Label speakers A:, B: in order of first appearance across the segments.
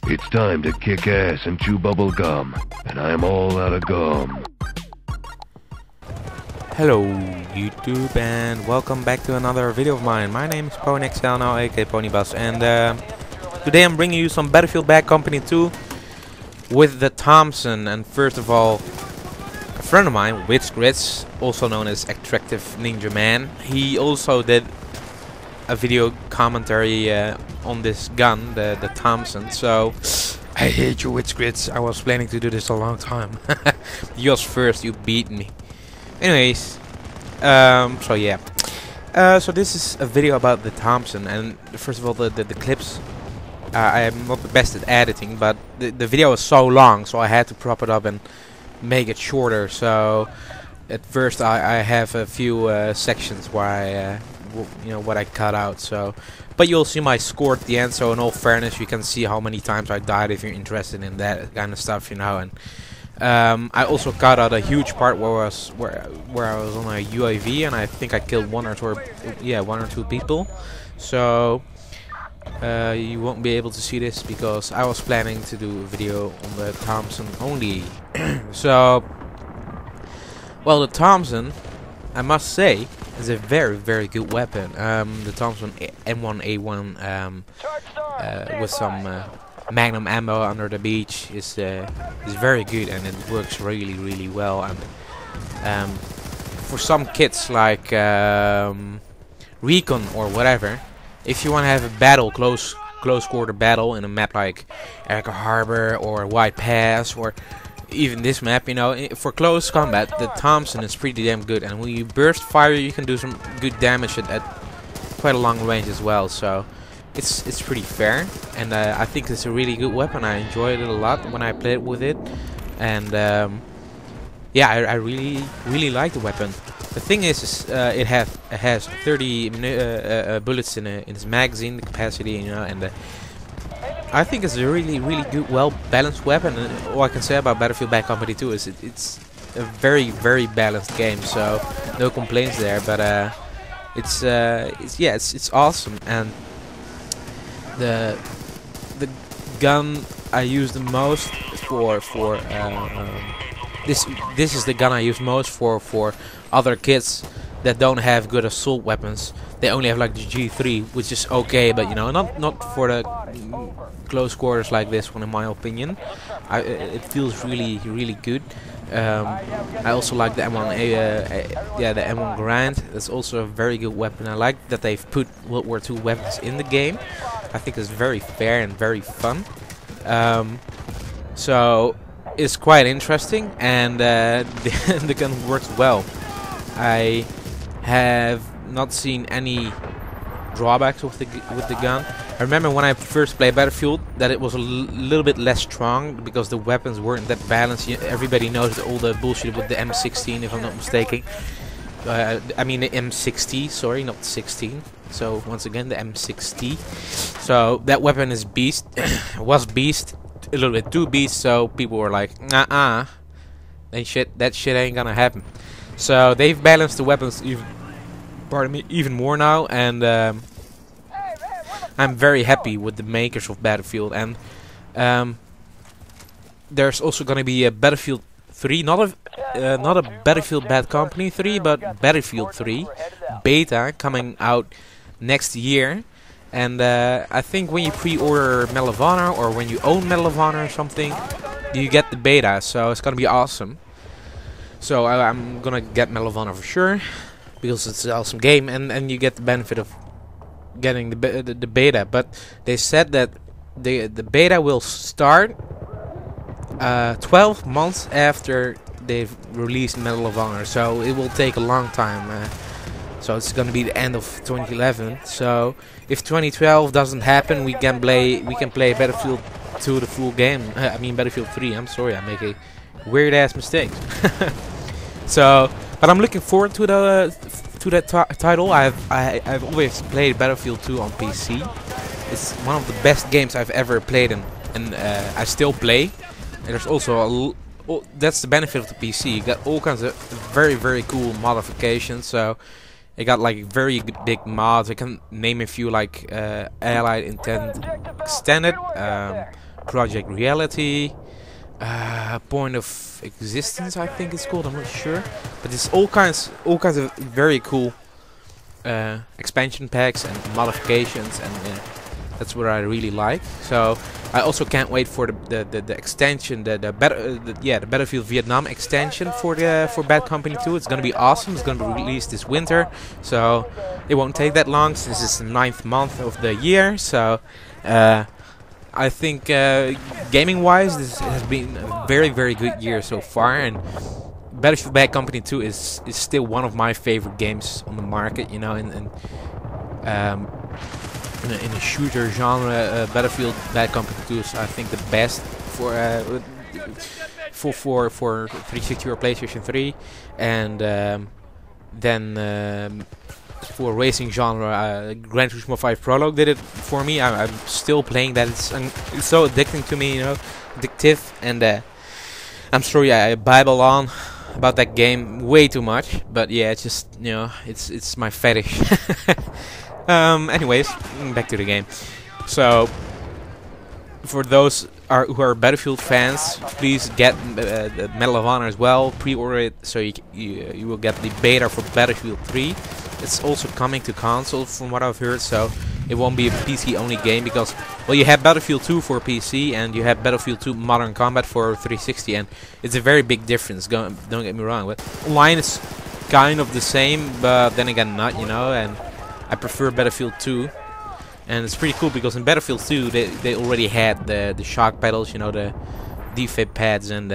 A: It's time to kick ass and chew bubble gum, and I'm all out of gum.
B: Hello YouTube and welcome back to another video of mine. My name is Ponyxlnl, aka Ponybas, and today I'm bringing you some Battlefield Bad Company 2 with the Thomson. And first of all, a friend of mine, Grits, also known as Attractive Ninja Man, he also did a video commentary on this gun, the Thomson. So I hate you, Grits. I was planning to do this a long time. Yours first, you beat me. Anyways, so yeah, so this is a video about the Thomson, and first of all, the clips, I am not the best at editing, but the video is so long, so I had to prop it up and make it shorter. So at first I have a few sections where I, you know, what I cut out. So, but you'll see my score at the end. So in all fairness, you can see how many times I died if you're interested in that kind of stuff, you know. And I also cut out a huge part where I was on a UAV, and I think I killed one or two people. So you won't be able to see this because I was planning to do a video on the Thomson only. So, well, the Thomson, I must say, is a very good weapon. The Thomson M1A1 with some Magnum ammo under the beach is very good, and it works really well. And for some kids like Recon or whatever, if you want to have a battle, close quarter battle in a map like Erica Harbor or White Pass, or even this map, you know, for close combat, the Thomson is pretty damn good. And when you burst fire, you can do some good damage at quite a long range as well. So it's pretty fair, and I think it's a really good weapon. I enjoyed it a lot when I played with it, and yeah, I really like the weapon. The thing is it has 30 bullets in its magazine, the capacity, you know, and I think it's a really good, well balanced weapon. And all I can say about Battlefield Bad Company 2 is it's a very balanced game, so no complaints there. But it's awesome. And the gun I use the most for this is the gun I use most for other kids that don't have good assault weapons. They only have like the G3, which is okay, but you know, not for the close quarters like this one, in my opinion. It feels really good. I also like the M1A, the M1 Grand. That's also a very good weapon. I like that they've put World War II weapons in the game. I think it's very fair and very fun. So it's quite interesting, and the gun works well. I have not seen any drawbacks with the gun. I remember when I first played Battlefield that it was a little bit less strong because the weapons weren't that balanced. Everybody knows all the bullshit with the M16, if I'm not mistaken. I mean the M60, sorry, not 16. So once again, the M60. So that weapon is beast. Was beast, a little bit too beast. So people were like, nah, that shit ain't gonna happen. So they've balanced the weapons even more now, and I'm very happy with the makers of Battlefield. And there's also gonna be a Battlefield 3, not a Battlefield Bad Company 3, but Battlefield 3 beta coming out next year. And I think when you pre-order Medal of Honor, or when you own Medal of Honor or something, you get the beta. So it's gonna be awesome. So I'm gonna get Medal of Honor for sure, because it's an awesome game, and you get the benefit of getting the beta. But they said that the beta will start 12 months after they've released Medal of Honor, so it will take a long time. So it's gonna be the end of 2011. So if 2012 doesn't happen, we can play Battlefield 2 the full game. I mean Battlefield 3. I'm sorry, I make a weird ass mistake. So, but I'm looking forward to that title. I've always played Battlefield 2 on PC. It's one of the best games I've ever played, and I still play. And there's also that's the benefit of the PC. You got all kinds of very cool modifications. So They got like very big mods. I can name a few, like Allied Intent Extended, Project Reality, Point of Existence, I think it's called. I'm not sure, but it's all kinds of very cool expansion packs and modifications, and that's what I really like. So I also can't wait for the extension, the Battlefield Vietnam extension for Bad Company 2. It's gonna be awesome. It's gonna be released this winter, so it won't take that long since it's the 9th month of the year. So I think gaming-wise, this has been a very good year so far, and Battlefield Bad Company 2 is still one of my favorite games on the market. You know, in the shooter genre, Battlefield Bad Company 2 is, I think, the best for 360 or PlayStation 3, and then for racing genre, Gran Turismo 5 Prologue did it for me. I'm still playing that. It's so addicting to me, you know, addictive, and I'm sorry I babble on about that game way too much, but yeah, it's just, you know, it's my fetish. Anyways, back to the game. So, for those who are Battlefield fans, please get the Medal of Honor as well. Pre-order it so you will get the beta for Battlefield 3. It's also coming to console, from what I've heard, so it won't be a PC-only game, because, well, you have Battlefield 2 for PC and you have Battlefield 2 Modern Combat for 360, and it's a very big difference. Don't get me wrong, but online is kind of the same, but then again not, you know, and I prefer Battlefield 2, and it's pretty cool because in Battlefield 2 they already had the shock pedals, you know, the defib pads and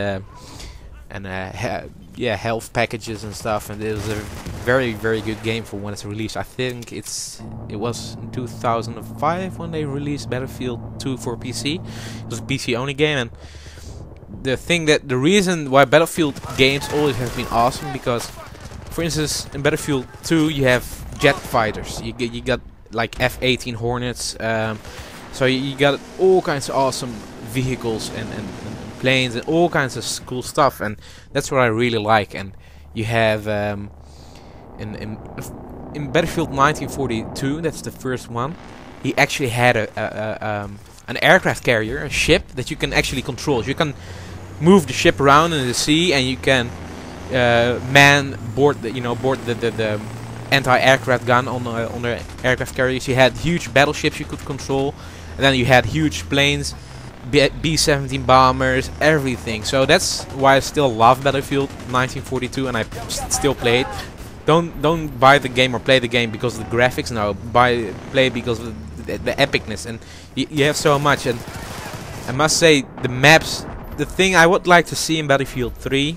B: health packages and stuff, and it was a very good game for when it's released. I think it was in 2005 when they released Battlefield 2 for PC. It was a PC only game, and the reason why Battlefield games always have been awesome, because, for instance, in Battlefield 2 you have jet fighters. You got like F-18 Hornets. So you got all kinds of awesome vehicles and planes and all kinds of cool stuff, and that's what I really like. And you have in Battlefield 1942, that's the first one, he actually had an aircraft carrier, a ship that you can actually control. You can move the ship around in the sea, and you can board the anti-aircraft gun on the aircraft carriers. You had huge battleships you could control, and then you had huge planes, B-17 bombers, everything. So that's why I still love Battlefield 1942, and I still play it. Don't buy the game or play the game because of the graphics. No, play because of the epicness, and you have so much. And I must say, the maps, the thing I would like to see in Battlefield 3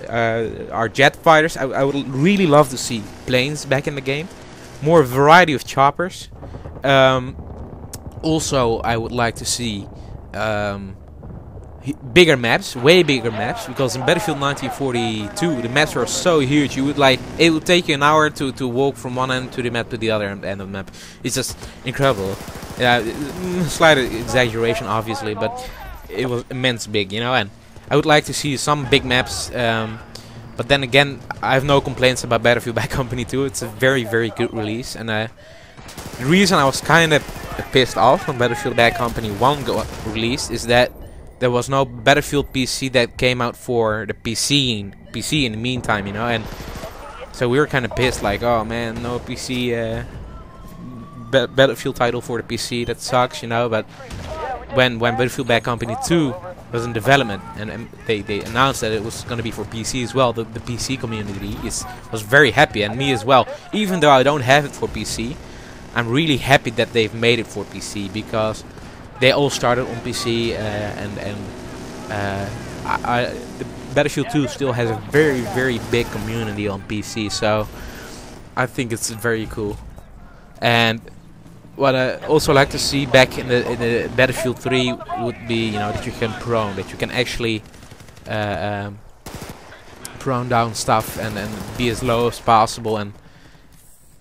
B: are jet fighters. I would really love to see planes back in the game, more variety of choppers. Also, I would like to see bigger maps, way bigger maps, because in Battlefield 1942 the maps were so huge. It would take you an hour to walk from one end to the map to the other end of the map. It's just incredible. Slight exaggeration, obviously, but it was immense big, you know. And I would like to see some big maps, but then again, I have no complaints about Battlefield Bad Company 2. It's a very good release, and the reason I was kind of pissed off when Battlefield Bad Company 1 got released is that there was no Battlefield PC that came out for the PC in the meantime, you know. And so we were kind of pissed, like, oh man, no PC Battlefield title for the PC, that sucks, you know. But when Battlefield Bad Company 2 was in development, and they announced that it was going to be for PC as well, the PC community was very happy, and me as well. Even though I don't have it for PC, I'm really happy that they've made it for PC, because they all started on PC, the Battlefield 2 still has a very big community on PC, so I think it's very cool. And what I also like to see back in the Battlefield 3 would be, you know, that you can prone, that you can actually prone down stuff and be as low as possible, and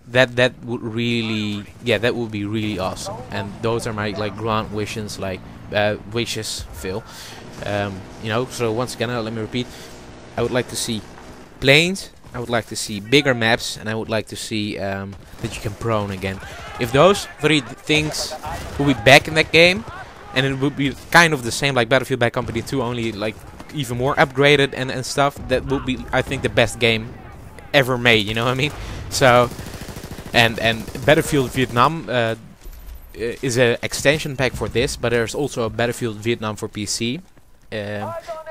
B: that would really, that would be really awesome. And those are my grand wishes, Phil. You know, so once again, let me repeat, I would like to see planes, I would like to see bigger maps, and I would like to see that you can prone again. If those three things will be back in that game, and it would be kind of the same like Battlefield Bad Company 2, only like even more upgraded and stuff, that would be, I think, the best game ever made, you know what I mean? So, and Battlefield Vietnam is an extension pack for this, but there's also a Battlefield Vietnam for PC,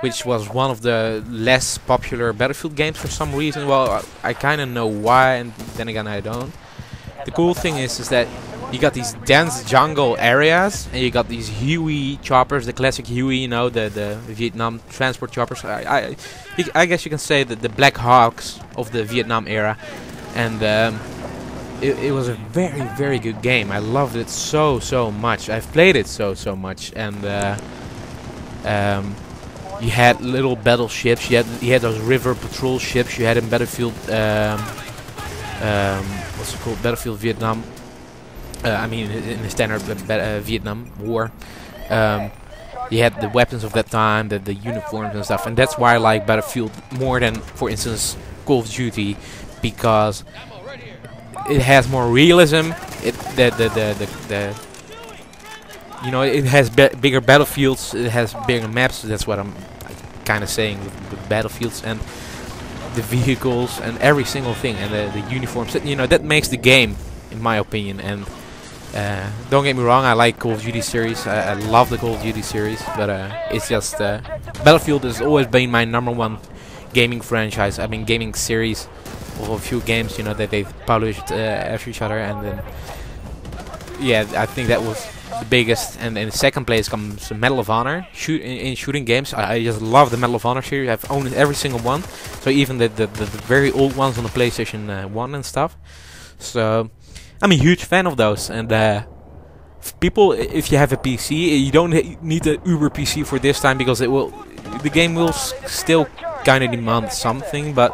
B: which was one of the less popular Battlefield games for some reason. Well, I kind of know why, and then again I don't. The cool thing is that you got these dense jungle areas, and you got these Huey choppers, the classic Huey, you know, the Vietnam transport choppers. I guess you can say that the Black Hawks of the Vietnam era, and it was a very, very good game. I loved it so much. I've played it so much, and you had little battleships. You had those river patrol ships. You had in Battlefield what's it called? Battlefield Vietnam. I mean, in the standard Vietnam War. You had the weapons of that time, the uniforms and stuff, and that's why I like Battlefield more than, for instance, Call of Duty, because it has more realism. You know, it has bigger battlefields. It has bigger maps. That's what I'm kind of saying with battlefields, and the vehicles and every single thing, and the uniforms. You know, that makes the game, in my opinion. And don't get me wrong, I like Call of Duty series. I love the Call of Duty series, but it's just Battlefield has always been my #1 gaming franchise. I mean, gaming series of a few games, you know, that they've published after each other, and then yeah, I think that was the biggest. And in second place comes Medal of Honor. In shooting games, I just love the Medal of Honor series. I've owned every single one, so even the very old ones on the PlayStation 1 and stuff. So I'm a huge fan of those. And people, if you have a PC, you don't need a Uber PC for this time, because the game will still kind of demand something, but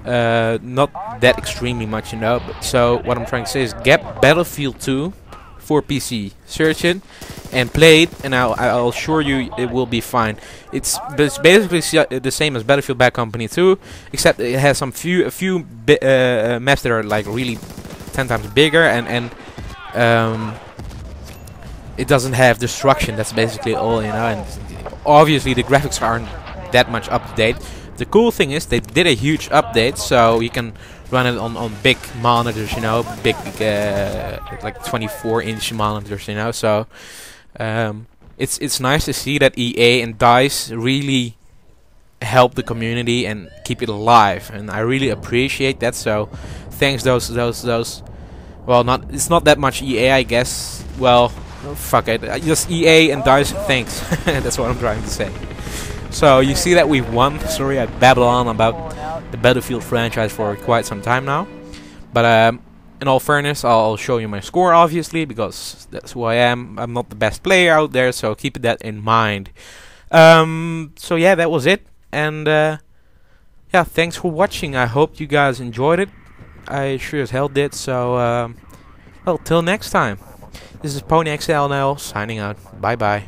B: not that extremely much, you know. So what I'm trying to say is, get Battlefield 2 for PC, search it and play it, and I'll assure you it will be fine. It's basically the same as Battlefield Bad Company 2, except it has a few maps that are like really 10 times bigger, and it doesn't have destruction. That's basically all, you know. And obviously the graphics aren't that much up to date. The cool thing is they did a huge update, so you can run it on big monitors, you know, big like 24-inch monitors, you know. So it's nice to see that EA and DICE really help the community and keep it alive, and I really appreciate that. So thanks those well, it's not that much EA, I guess. Well, fuck it, just EA and DICE, thanks. That's what I'm trying to say. So you see that we've won. Sorry, I babble on about the Battlefield franchise for quite some time now, but in all fairness, I'll show you my score, obviously, because that's who I am. I'm not the best player out there, so keep that in mind. So yeah, that was it, and yeah, thanks for watching. I hope you guys enjoyed it. I sure as hell did. So well, till next time. This is Ponyxlnl signing out. Bye bye.